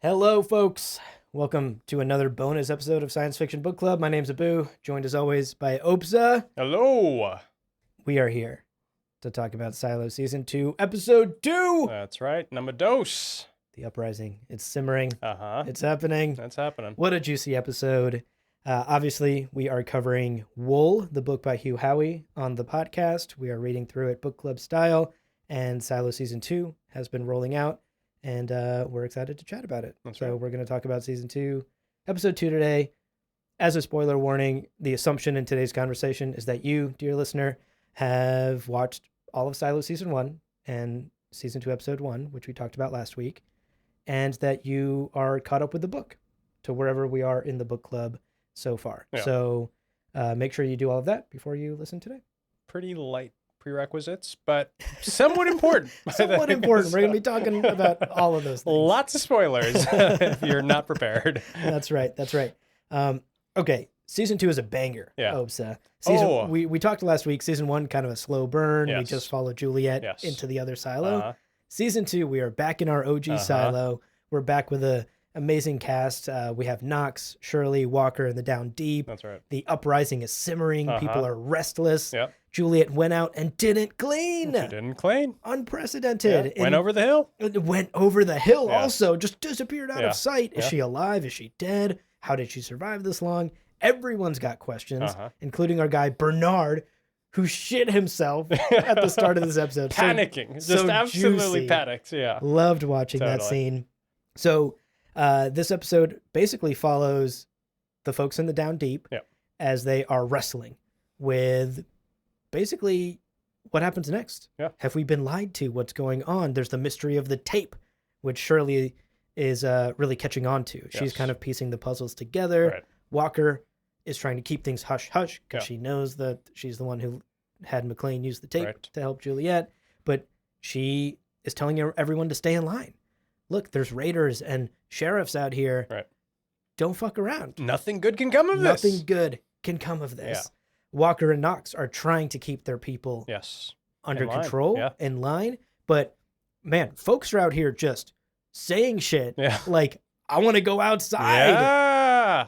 Hello, folks. Welcome to another bonus episode of Science Fiction Book Club. My name's Abu, joined as always by Opsa. Hello. We are here to talk about Silo Season 2, Episode 2. That's right. Number dos. The Uprising. It's simmering. Uh-huh. It's happening. That's happening. What a juicy episode. Obviously, we are covering Wool, the book by Hugh Howey, on the podcast. We are reading through it book club style, and Silo Season 2 has been rolling out. And we're excited to chat about it. That's so right. We're going to talk about Season 2, Episode 2 today. As a spoiler warning, the assumption in today's conversation is that you, dear listener, have watched all of Silo Season 1 and Season 2, Episode 1, which we talked about last week, and that you are caught up with the book to wherever we are in the book club so far. Yeah. So make sure you do all of that before you listen today. Pretty light prerequisites, but somewhat important. Somewhat important. We're going to be talking about all of those things. Lots of spoilers if you're not prepared. That's right. That's right. Okay. Season 2 is a banger. Yeah. Opsa. Oh. We talked last week. Season 1, kind of a slow burn. We Yes. just followed Juliet Yes. into the other silo. Uh-huh. Season 2, we are back in our OG silo. We're back with a amazing cast. We have Knox, Shirley, Walker, and the Down Deep. That's right. The uprising is simmering. People are restless. Yep. Juliet went out and didn't clean. She didn't clean. Unprecedented. Yeah. Went over the hill. Went over the hill Yeah. also. Just disappeared out Yeah. of sight. Is Yeah. she alive? Is she dead? How did she survive this long? Everyone's got questions, including our guy Bernard, who shit himself at the start of this episode. Panicking. Just so absolutely juicy. panicked. Yeah. Loved watching that Totally. scene. So this episode basically follows the folks in the Down Deep Yep. as they are wrestling with basically what happens next. Yeah. Have we been lied to? What's going on? There's the mystery of the tape, which Shirley is really catching on to. She's Yes. kind of piecing the puzzles together. Right. Walker is trying to keep things hush-hush because Yeah. she knows that she's the one who had McLean use the tape Right. to help Juliet. But she is telling everyone to stay in line. Look, there's raiders and sheriffs out here. Right. Don't fuck around. Nothing good can come of this. Nothing good can come of this. Walker and Knox are trying to keep their people Yes. under In line, control, yeah. in line. But man, folks are out here just saying shit Yeah. like, I want to go outside, Yeah.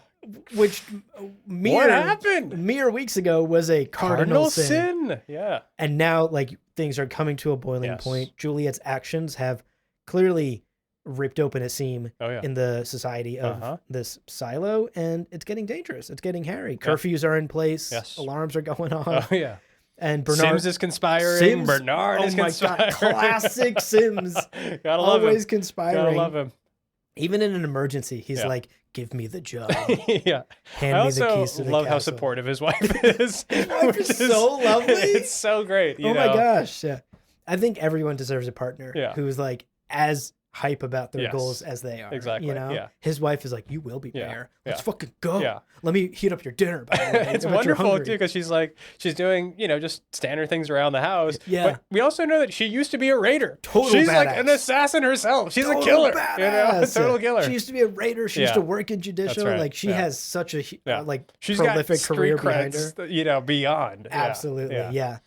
which What mere happened? weeks ago was a cardinal sin. sin. Yeah. And now, like, things are coming to a boiling Yes. point. Juliet's actions have clearly ripped open a seam Oh, yeah. in the society of this silo, and it's getting dangerous. It's getting hairy. Curfews are in place. Yes. Alarms are going off. Oh, yeah. And Bernard Sims is conspiring. Sims- Bernard is oh my conspiring. God, classic Sims. Gotta love Always him. conspiring. Gotta love him. Even in an emergency, he's Yeah. like, "Give me the job. Yeah. Hand I me the also keys to the love how castle." supportive his wife is. His wife which is so lovely. It's so great. You Oh know? my gosh! Yeah, I think everyone deserves a partner Yeah. who's like as hype about their Yes. goals as they are. Exactly, You know, yeah. his wife is like, "You will be Yeah, mayor. yeah. Let's fucking go. Yeah. Let me heat up your dinner." By the way. It's I bet you're wonderful hungry." too because she's doing just standard things around the house. Yeah. But we also know that she used to be a raider. Total She's like badass. an assassin herself. She's Total a killer. badass. Total killer. She used to be a raider. She used Yeah. to work in judicial. That's right, Like she yeah. has such a Yeah. like She's prolific got career street behind her. creds, beyond. Yeah, Absolutely, yeah.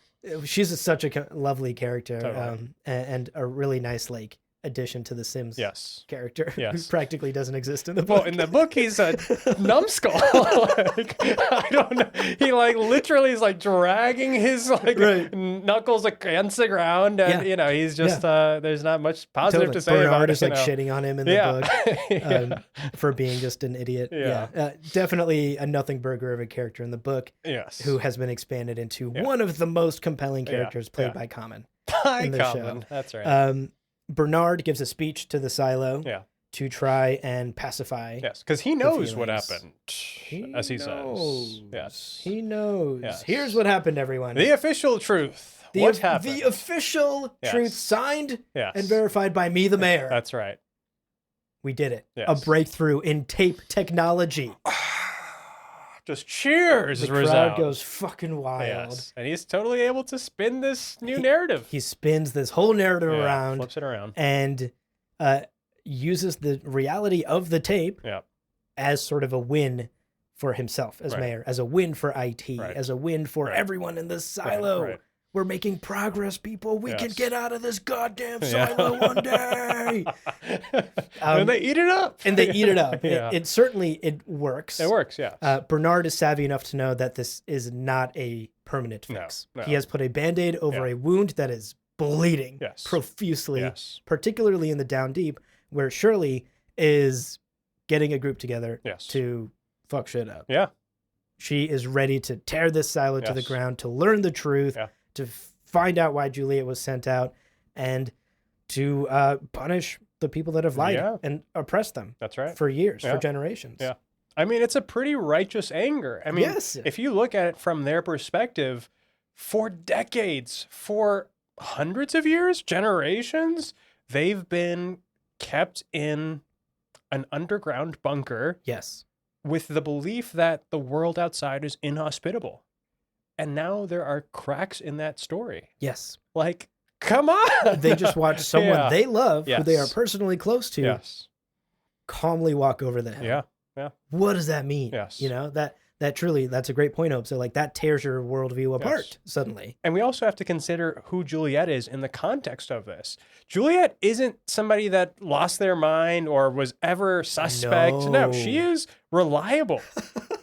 She's such a lovely character, Totally. and a really nice like addition to the Sims Yes. character, who Yes. practically doesn't exist in the book. Well, in the book, he's a numbskull. Like, I don't know. He literally is dragging his Right. knuckles against the ground, and he's just there's not much positive Totally. to say Bernard about it. is like shitting on him in the book for being just an idiot. Yeah. Definitely a nothing burger of a character in the book Yes. who has been expanded into one of the most compelling characters played yeah. by Common. By in the Common. show. That's right. Bernard gives a speech to the silo Yeah. to try and pacify. Yes, because he knows what feelings. happened, as he knows. says. Yes. He knows. Yes. Here's what happened, everyone. The official truth. What happened? The official Yes. truth signed Yes. and verified by me, the mayor. That's right. We did it. Yes. A breakthrough in tape technology. Just cheers. The crowd resound. goes fucking wild. Yes. And he's totally able to spin this new narrative. He spins this whole narrative Yeah, around flips it around. and uses the reality of the tape Yeah. as sort of a win for himself as Right. mayor, as a win for IT, Right. as a win for Right. everyone in this silo. Right. we're making progress, people. We can Yes. get out of this goddamn Yeah. silo one day. And they eat it up. And they eat it up. Yeah. It certainly, it works. It works, yes. Bernard is savvy enough to know that this is not a permanent fix. No. He has put a Band-Aid over a wound that is bleeding profusely, particularly in the down deep, where Shirley is getting a group together to fuck shit up. Yeah. She is ready to tear this silo to the ground, to learn the truth, to find out why Juliet was sent out, and to punish the people that have lied and oppressed them. That's right. For years, for generations. Yeah. I mean, it's a pretty righteous anger. I mean, if you look at it from their perspective, for decades, for hundreds of years, generations, they've been kept in an underground bunker. Yes. With the belief that the world outside is inhospitable. And now there are cracks in that story. Yes. Like, come on. They just watch someone they love, who they are personally close to, calmly walk over the hill. Yeah. Yeah. What does that mean? Yes. You know, that truly, that's a great point, Hope. So like that tears your worldview apart suddenly. And we also have to consider who Juliet is in the context of this. Juliet isn't somebody that lost their mind or was ever suspect. No, she is reliable.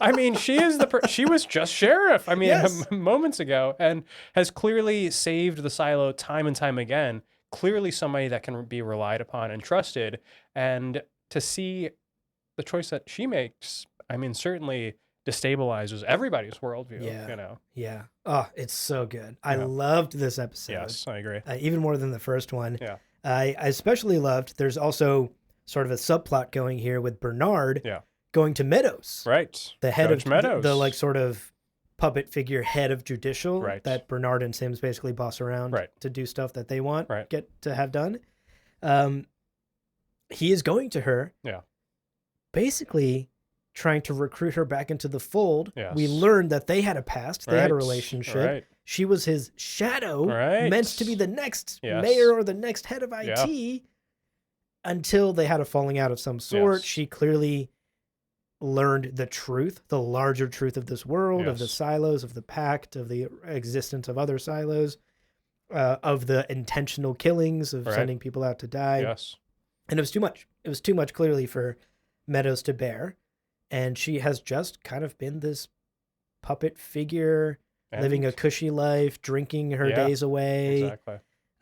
I mean, she was just sheriff. I mean, moments ago, and has clearly saved the silo time and time again. Clearly somebody that can be relied upon and trusted. And to see the choice that she makes, I mean, certainly destabilizes everybody's worldview. You know? Yeah. Oh, it's so good. I loved this episode. Yes, I agree. Even more than the first one. Yeah. I especially loved, there's also sort of a subplot going here with Bernard going to Meadows. Right. The head Judge of Meadows. the like sort of puppet figure head of judicial that Bernard and Sims basically boss around to do stuff that they want, get to have done. He is going to her. Yeah. Basically trying to recruit her back into the fold. Yes. We learned that they had a past. They had a relationship. She was his shadow, meant to be the next mayor or the next head of IT, until they had a falling out of some sort. She clearly learned the truth, the larger truth of this world, of the silos, of the pact, of the existence of other silos, of the intentional killings, of sending people out to die. Yes. And it was too much. It was too much, clearly, for Meadows to bear. And she has just kind of been this puppet figure, living a cushy life, drinking her days away,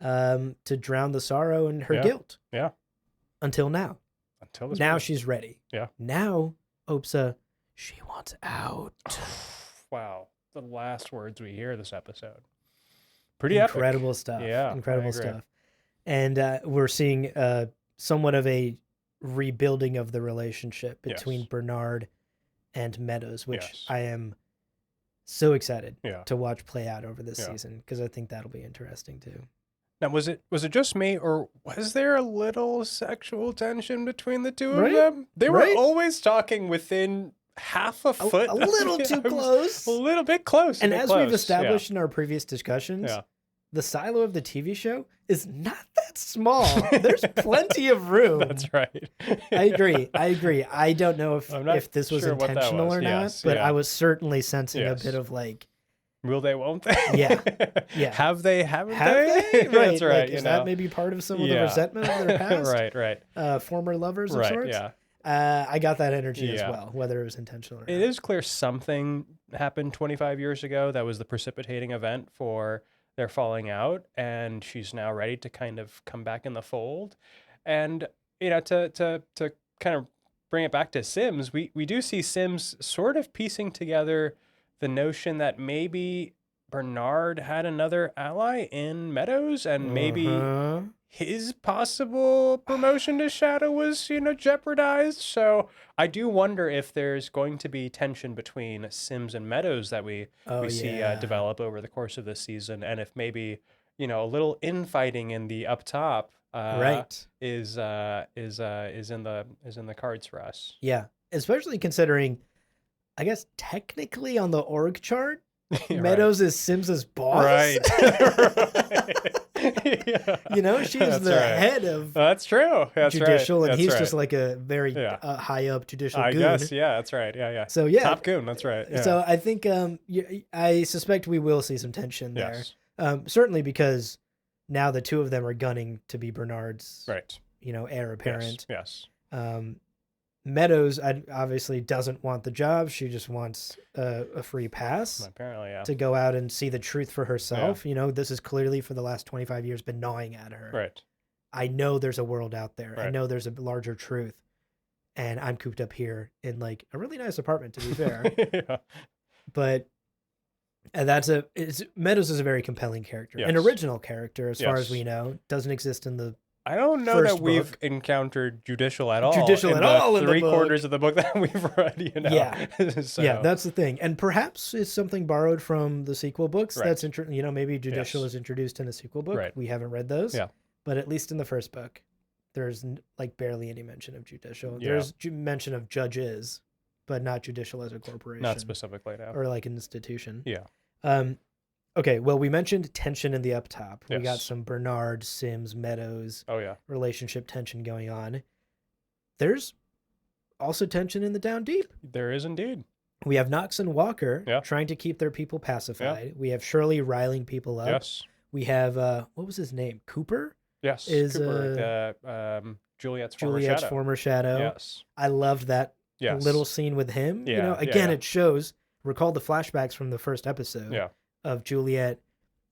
to drown the sorrow and her guilt. Yeah. Until now. Until this now point. she's ready. Yeah. Now, Opsa, she wants out. Wow. The last words we hear this episode. Pretty incredible epic. Stuff. Yeah. Incredible stuff. And we're seeing somewhat of a rebuilding of the relationship between Bernard and Meadows, which I am so excited to watch play out over this season, because I think that'll be interesting too. Now, was it just me, or was there a little sexual tension between the two of them? They were always talking within half a foot. A little too close. A little bit close. And as we've established in our previous discussions, the silo of the TV show is not that small. There's plenty of room. That's right. I agree. I don't know if this was intentional or not, but I was certainly sensing a bit of like, will they, won't they? Yeah. Have they, haven't they? Right. That's right. Like, is that maybe part of some of the resentment of their past? Right. Former lovers of sorts? Yeah. I got that energy as well, whether it was intentional or not. It is clear something happened 25 years ago that was the precipitating event for their falling out, and she's now ready to kind of come back in the fold. And, you know, to kind of bring it back to Sims, we do see Sims sort of piecing together the notion that maybe Bernard had another ally in Meadows, and maybe his possible promotion to Shadow was, you know, jeopardized. So I do wonder if there's going to be tension between Sims and Meadows that we see develop over the course of this season, and if maybe, you know, a little infighting in the up top is in the cards for us. Yeah, especially considering, I guess technically on the org chart, Meadows is Sims's boss. Right. You know, she is the head of that's true. That's judicial, right. and he's just like a very high up judicial goon. I guess, that's right. Yeah. So top goon, that's right. Yeah. So I think I suspect we will see some tension there. Yes. Certainly because now the two of them are gunning to be Bernard's, Right. heir apparent. Yes. Um, Meadows obviously doesn't want the job. She just wants a free pass Apparently, yeah. to go out and see the truth for herself. This is clearly for the last 25 years been gnawing at her. Right. I know there's a world out there. I Right. know there's a larger truth. And I'm cooped up here in like a really nice apartment, to be fair. Yeah. But Meadows is a very compelling character, an Yes. original character, as far as Yes. we know. Doesn't exist in the I don't know first that we've book. encountered Judicial at all. Judicial in at the all in the book. 3/4 of the book that we've read, Yeah. So, Yeah, that's the thing. And perhaps it's something borrowed from the sequel books. Right. That's maybe Judicial Yes. is introduced in a sequel book. Right. We haven't read those. Yeah. But at least in the first book, there's like barely any mention of Judicial. Yeah. There's mention of judges, but not Judicial as a corporation. Not specifically, no. Or like an institution. Yeah. Okay, well, we mentioned tension in the up top. We got Yes. some Bernard, Sims, Meadows Oh, yeah. relationship tension going on. There's also tension in the down deep. There is indeed. We have Knox and Walker Yeah. trying to keep their people pacified. We have Shirley riling people up. Yes. We have, what was his name? Cooper? Yes. Is, Cooper, Juliet's Juliet's former shadow. Yes. I loved that Yes. little scene with him. Yeah, Again, yeah. it shows, recall the flashbacks from the first episode Yeah. of Juliet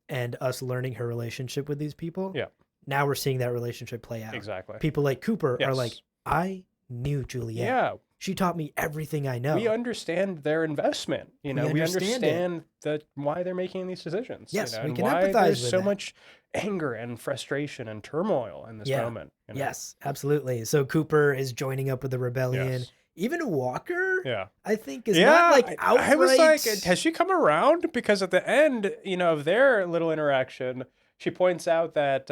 and us learning her relationship with these people. Yeah. Now we're seeing that relationship play out. Exactly. People like Cooper are Yes. like, I knew Juliet. Yeah. She taught me everything I know. We understand their investment. We understand understand why they're making these decisions. Yes, we and can why empathize there's with so that. much anger and frustration and turmoil in this Yeah. moment. Yes, absolutely. So Cooper is joining up with the rebellion. Yes. Even Walker, Yeah. I think, is Yeah, not like outright. I was like, has she come around? Because at the end, of their little interaction, she points out that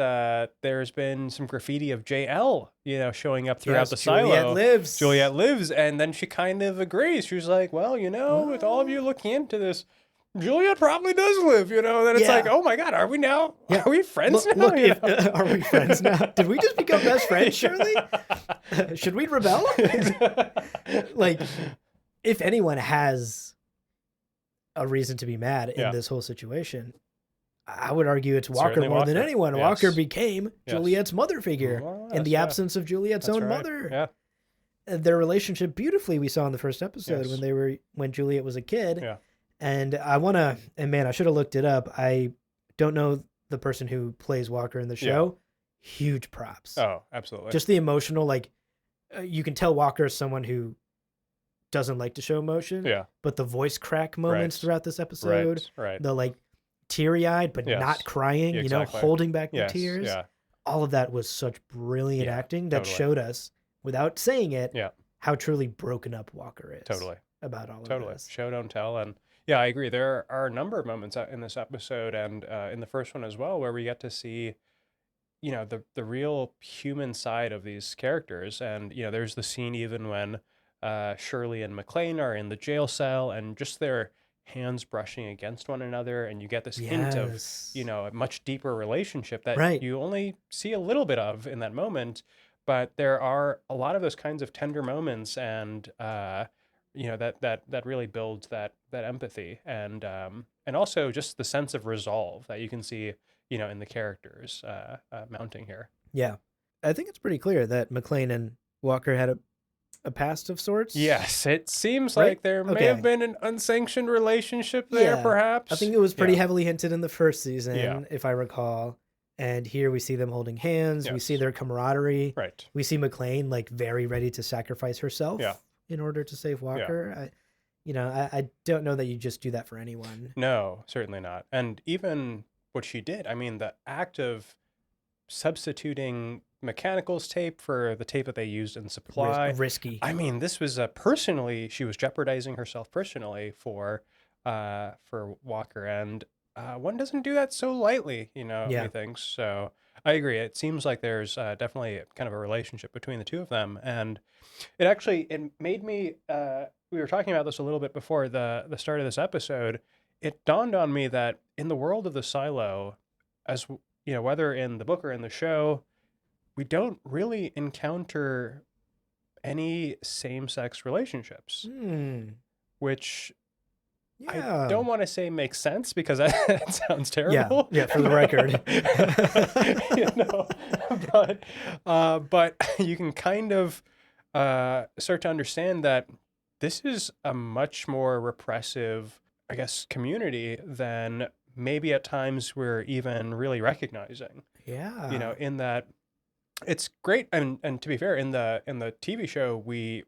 there's been some graffiti of JL, showing up throughout the silo. Juliet lives, and then she kind of agrees. She's like, well, with all of you looking into this, Juliet probably does live, and then it's Yeah. like, oh my God, are we now? Yeah. Are we friends now? Look, are we friends now? Did we just become best friends, Shirley? Should we rebel? Like, if anyone has a reason to be mad in Yeah. this whole situation, I would argue it's Walker Certainly more than Walker. anyone. Yes. Walker became Yes. Juliet's mother figure Well, in the yes, yeah. absence of Juliet's That's own right. mother. Yeah. Their relationship beautifully we saw in the first episode Yes. when Juliet was a kid. Yeah. And I should have looked it up. I don't know the person who plays Walker in the show. Huge props. Oh, absolutely. Just the emotional, like, you can tell Walker is someone who doesn't like to show emotion. Yeah. But the voice crack moments Right. throughout this episode, Right. the like teary-eyed but Yes. not crying, Exactly. holding back Yes. the tears. Yeah. All of that was such brilliant Yeah, acting that totally. showed us, without saying it, Yeah. how truly broken up Walker is. Totally. About all of Totally. this. Show, don't tell. And yeah, I agree. There are a number of moments in this episode and in the first one as well where we get to see, the real human side of these characters. And, there's the scene even when Shirley and McLean are in the jail cell and just their hands brushing against one another. And you get this hint of, Yes. a much deeper relationship that Right. you only see a little bit of in that moment. But there are a lot of those kinds of tender moments and, that really builds that empathy and also just the sense of resolve that you can see, in the characters mounting here. Yeah. I think it's pretty clear that McLean and Walker had a past of sorts. Yes, it seems Right? like there may Okay. have been an unsanctioned relationship there, Yeah. perhaps. I think it was pretty Yeah. heavily hinted in the first season, Yeah. if I recall. And here we see them holding hands. We see Yes. their camaraderie. Right. We see McLean like very ready to sacrifice herself Yeah. in order to save Walker. I don't know that you just do that for anyone. No, certainly not. And even what she did, I mean, the act of substituting mechanicals tape for the tape that they used in supply. Risky. I mean, this was personally, she was jeopardizing herself personally for Walker, and one doesn't do that so lightly, Yeah. methinks. So I agree. It seems like there's definitely kind of a relationship between the two of them, and it made me. We were talking about this a little bit before the start of this episode. It dawned on me that in the world of the silo, as whether in the book or in the show, we don't really encounter any same-sex relationships, which I Yeah. don't want to say makes sense because that sounds terrible. Yeah, for the record. But you can kind of start to understand that this is a much more repressive, I guess, community than maybe at times we're even really recognizing. Yeah. In that it's great, and to be fair, in the TV show, we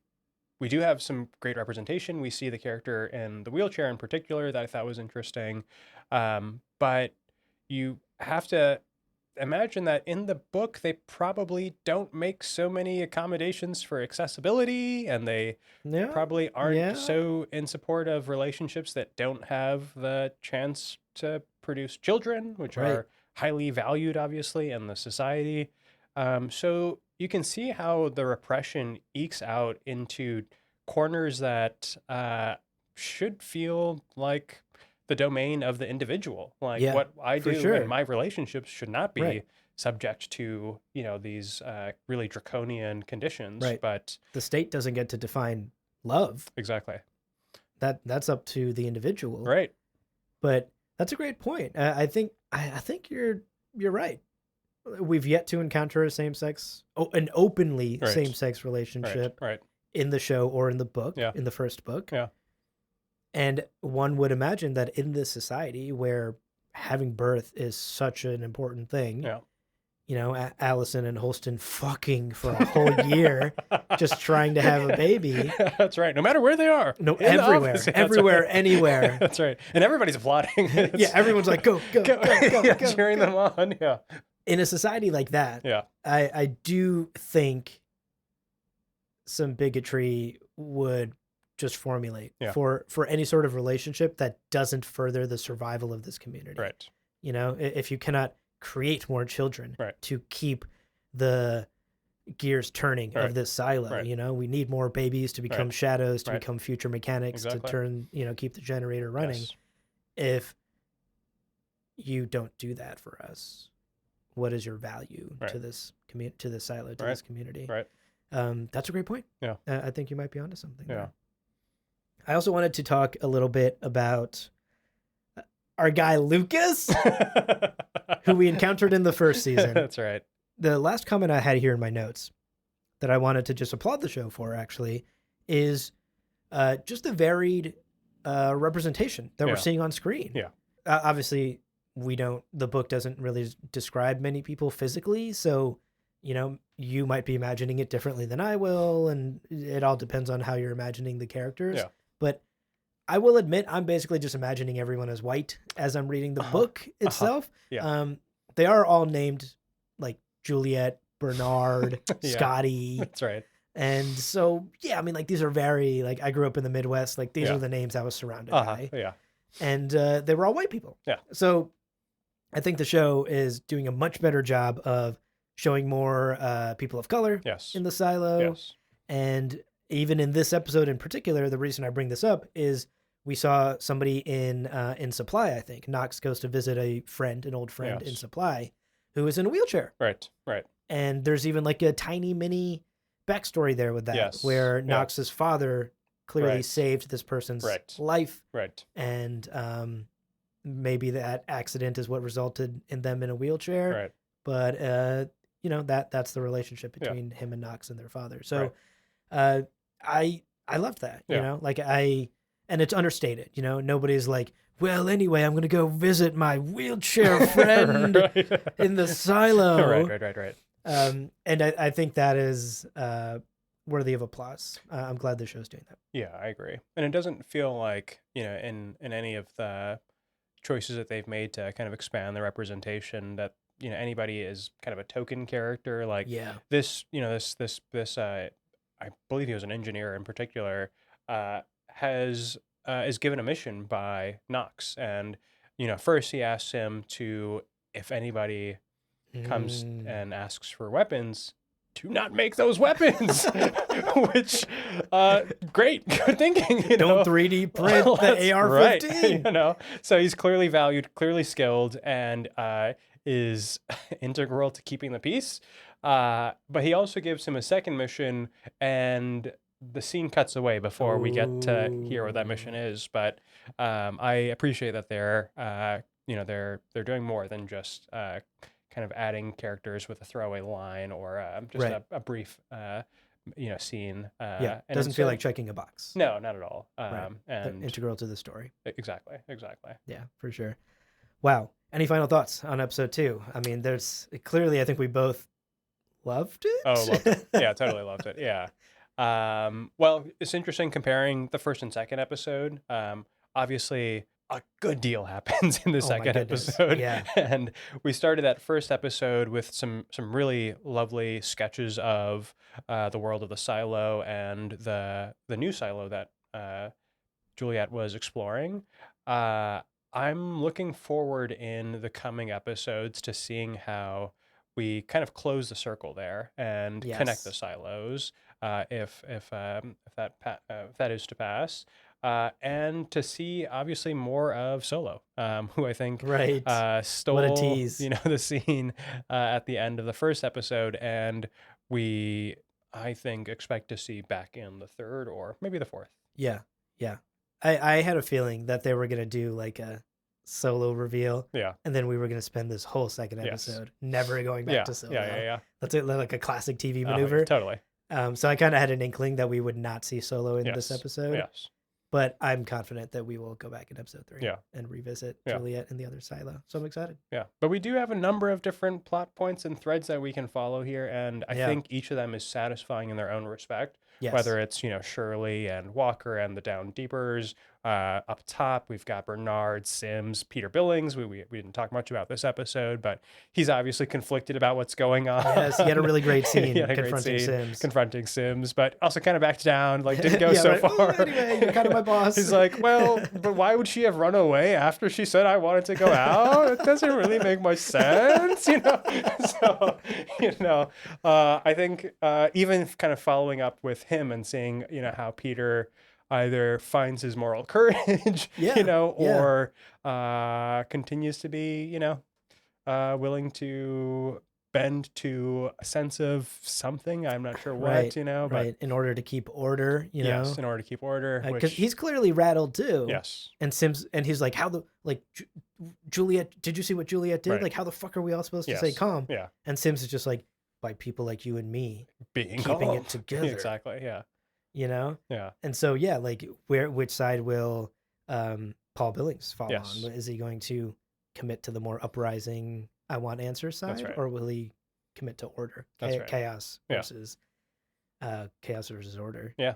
do have some great representation. We see the character in the wheelchair in particular that I thought was interesting. But you have to imagine that in the book, they probably don't make so many accommodations for accessibility, and they Yeah. probably aren't Yeah. so in support of relationships that don't have the chance to produce children, which Right. are highly valued, obviously, in the society. So you can see how the repression ekes out into corners that should feel like the domain of the individual. Like Yeah, what I for do sure. in my relationships should not be Right. subject to, these really draconian conditions. Right. But The state doesn't get to define love. exactly. That's up to the individual. Right. But that's a great point. I think you're right. We've yet to encounter an openly Right. same-sex relationship Right. in the show or in the book, Yeah. in the first book. Yeah. And one would imagine that in this society where having birth is such an important thing, Yeah. Allison and Holston fucking for a whole year, just trying to have a baby. That's right. No matter where they are. No, In the everywhere, office. That's everywhere, right. anywhere. That's right. And everybody's applauding. Yeah, everyone's like, go, go, go, go, Yeah, go, cheering go. them on. Yeah. In a society like that, Yeah. I do think some bigotry would just formulate Yeah. for any sort of relationship that doesn't further the survival of this community. Right. If you cannot create more children Right. to keep the gears turning Right. of this silo, Right. we need more babies to become Right. shadows, to Right. become future mechanics, Exactly. to turn, keep the generator running. Yes. If you don't do that for us, what is your value Right. to this to this silo, to Right. this community? Right. That's a great point. Yeah. I think you might be onto something. Yeah. There. I also wanted to talk a little bit about our guy Lucas, who we encountered in the first season. That's right. The last comment I had here in my notes that I wanted to just applaud the show for, actually, is just the varied representation that we're Yeah. seeing on screen. Yeah. Obviously, the book doesn't really describe many people physically, so you might be imagining it differently than I will, and it all depends on how you're imagining the characters. Yeah. But I will admit, I'm basically just imagining everyone as white as I'm reading the book itself. Yeah. They are all named like Juliet, Bernard, Yeah. Scotty. That's right. And so, yeah, I mean, like, these are very, like, I grew up in the Midwest. Like, these Yeah. are the names I was surrounded by. Yeah. And they were all white people. Yeah. So I think the show is doing a much better job of showing more people of color Yes. in the silo. Yes. And even in this episode in particular, the reason I bring this up is we saw somebody in Supply, I think. Knox goes to visit an old friend in Yes. Supply, who is in a wheelchair. Right. Right. And there's even like a tiny mini backstory there with that, Yes. where Yeah. Knox's father clearly Right. saved this person's Right. life. Right. And maybe that accident is what resulted in them in a wheelchair. Right. But that's the relationship Yeah. between him and Knox and their father. So I loved that. Yeah. And it's understated. Nobody's like, well, anyway, I'm gonna go visit my wheelchair friend Right. in the silo. Right. And I think that is worthy of applause. I'm glad the show's doing that. Yeah, I agree. And it doesn't feel like, in any of the choices that they've made to kind of expand the representation that, anybody is kind of a token character. Like Yeah. this, I believe he was an engineer in particular, is given a mission by Knox. And, first he asks him to, if anybody comes and asks for weapons, to not make those weapons. Which, great, good thinking. Don't 3D print Well, the that's AR-15. right, So he's clearly valued, clearly skilled, and is integral to keeping the peace. But he also gives him a second mission, and the scene cuts away before we get to hear what that mission is. But I appreciate that they're doing more than just kind of adding characters with a throwaway line or just Right. a brief scene. Yeah, And doesn't feel instead, like checking a box. no, not at all. Right. They're And integral to the story. exactly. Yeah, for sure. Wow. Any final thoughts on episode 2? I mean, there's clearly, I think we both loved it. Oh, loved it. Yeah, totally loved it. Yeah. Well, it's interesting comparing the first and second episode. Obviously, a good deal happens in the Oh my second goodness. episode. Yeah. And we started that first episode with some really lovely sketches of the world of the silo and the new silo that Juliet was exploring. I'm looking forward in the coming episodes to seeing how we kind of close the circle there and connect the Yes. silos, if that is to pass, and to see obviously more of Solo, who I think Right. stole What a tease. the scene at the end of the first episode, and I think expect to see back in the third or maybe the fourth. Yeah. Yeah. I had a feeling that they were going to do like a Solo reveal. Yeah. And then we were going to spend this whole second Yes. episode never going back Yeah. to Solo. Yeah. That's like a classic TV Oh, maneuver. totally. So I kind of had an inkling that we would not see Solo in this Yes. episode. Yes. But I'm confident that we will go back in episode 3 Yeah. and revisit Yeah. Juliet and the other silo. So I'm excited. Yeah. But we do have a number of different plot points and threads that we can follow here, and I Yeah. think each of them is satisfying in their own respect. Yes. Whether it's, Shirley and Walker and the Down Deepers. Up top, we've got Bernard, Sims, Peter Billings. We didn't talk much about this episode, but he's obviously conflicted about what's going on. Yes, he had a really great scene He had a great confronting scene Sims. confronting Sims, but also kind of backed down, like didn't go Yeah, so right. far. "Oh, anyway, you're kind of my boss." He's like, well, but why would she have run away after she said I wanted to go out? It doesn't really make much sense, So, I think even kind of following up with him and seeing, how Peter either finds his moral courage, or continues to be, willing to bend to a sense of something. I'm not sure what, Right, but right. In order to keep order, yes, in order to keep order. because Which, he's clearly rattled too. yes, And he's like, Juliet, did you see what Juliet did? Right. Like, how the fuck are we all supposed to yes, stay calm? yeah, And Sims is just like, by people like you and me, being keeping calm. it together. Exactly, yeah, yeah. And so, yeah, like, which side will Paul Billings fall Yes. on? Is he going to commit to the more uprising, I want answers side, right. or will he commit to order, That's right. chaos Yeah. versus order? Yeah.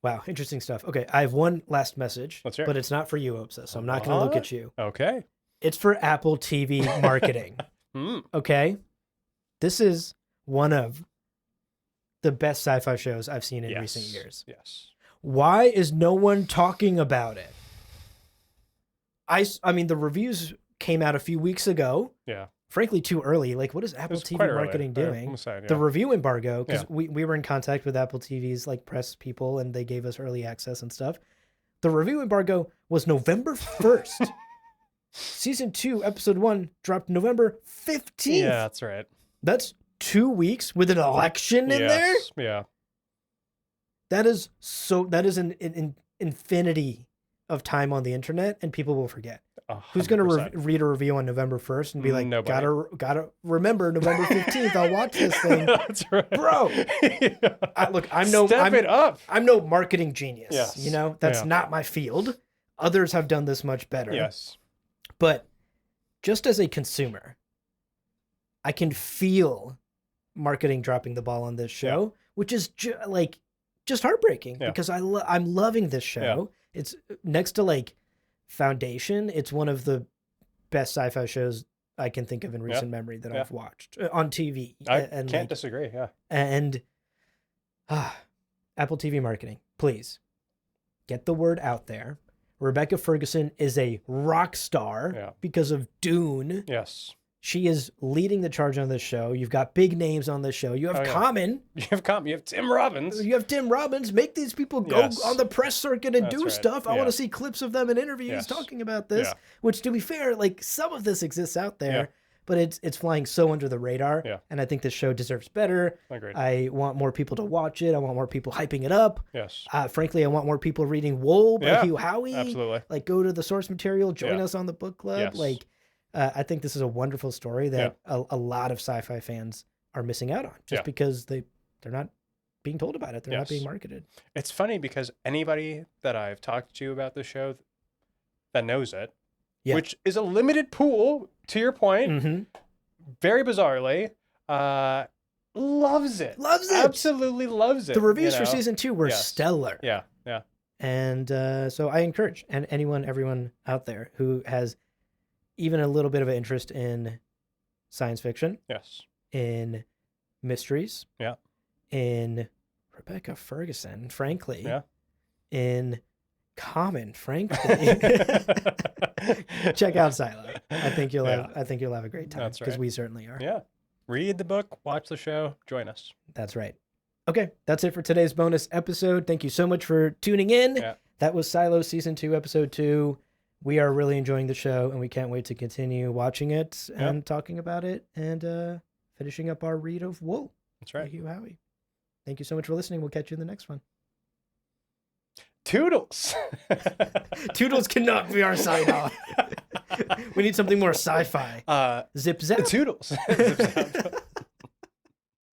Wow, interesting stuff. Okay, I have one last message, Let's hear it. but it's not for you, Opsa, so I'm not going to look What? at you. Okay. It's for Apple TV marketing. Okay, this is one of the best sci-fi shows I've seen in recent years. Yes. Why is no one talking about it? I mean, the reviews came out a few weeks ago. Yeah. Frankly, too early. Like, what is Apple It's TV quite early. marketing Yeah, doing? I'm saying, The yeah. review embargo, because Yeah. we were in contact with Apple TV's like press people, and they gave us early access and stuff. The review embargo was November 1st. Season 2, episode 1 dropped November 15th. Yeah, that's right. That's 2 weeks with an election in there. Yes. Yeah. That is an infinity of time on the internet, and people will forget. Who's going to 100%. read a review on November 1st and be like, Nobody. gotta remember November 15th, I'll watch this thing. That's right. Bro. Yeah. Look, Step it up. I'm no marketing genius. Yes. That's Yeah. not my field. Others have done this much better. Yes. But just as a consumer, I can feel marketing dropping the ball on this show, which is just heartbreaking because I'm loving this show. It's next to like Foundation. It's one of the best sci-fi shows I can think of in recent memory that I've watched on TV. I can't disagree. Yeah. And Apple TV marketing, please get the word out there. Rebecca Ferguson is a rock star because of Dune. Yes. She is leading the charge on this show. You've got big names on this show. You have Common. You have Tim Robbins. You have Tim Robbins. Make these people go on the press circuit and do stuff. I want to see clips of them in interviews talking about this. Which, to be fair, like some of this exists out there, but it's flying so under the radar. Yeah. And I think this show deserves better. Agreed. I want more people to watch it. I want more people hyping it up. Yes. Frankly, I want more people reading Wool by Yeah, Hugh Howey. absolutely. Like, go to the source material, join Yeah. us on the book club. Yes. Like, I think this is a wonderful story that a lot of sci-fi fans are missing out on just because they're not being told about it. They're not being marketed. It's funny because anybody that I've talked to about the show that knows it, which is a limited pool, to your point, very bizarrely, loves it. Loves it. Absolutely loves it. The reviews for season 2 were stellar. Yeah, yeah. And so I encourage everyone out there who has even a little bit of an interest in science fiction, in mysteries, in Rebecca Ferguson, frankly, in Common, frankly, check out Silo. I think you'll have a great time because we certainly are. Yeah. Read the book, watch the show, join us. That's right. Okay, that's it for today's bonus episode. Thank you so much for tuning in. Yeah. That was Silo Season 2, Episode 2. We are really enjoying the show, and we can't wait to continue watching it and talking about it and finishing up our read of Wool. That's right. Thank you, Howie. Thank you so much for listening. We'll catch you in the next one. Toodles. Toodles cannot be our sign off. We need something more sci-fi. Zip zap. Toodles. Zip, zap.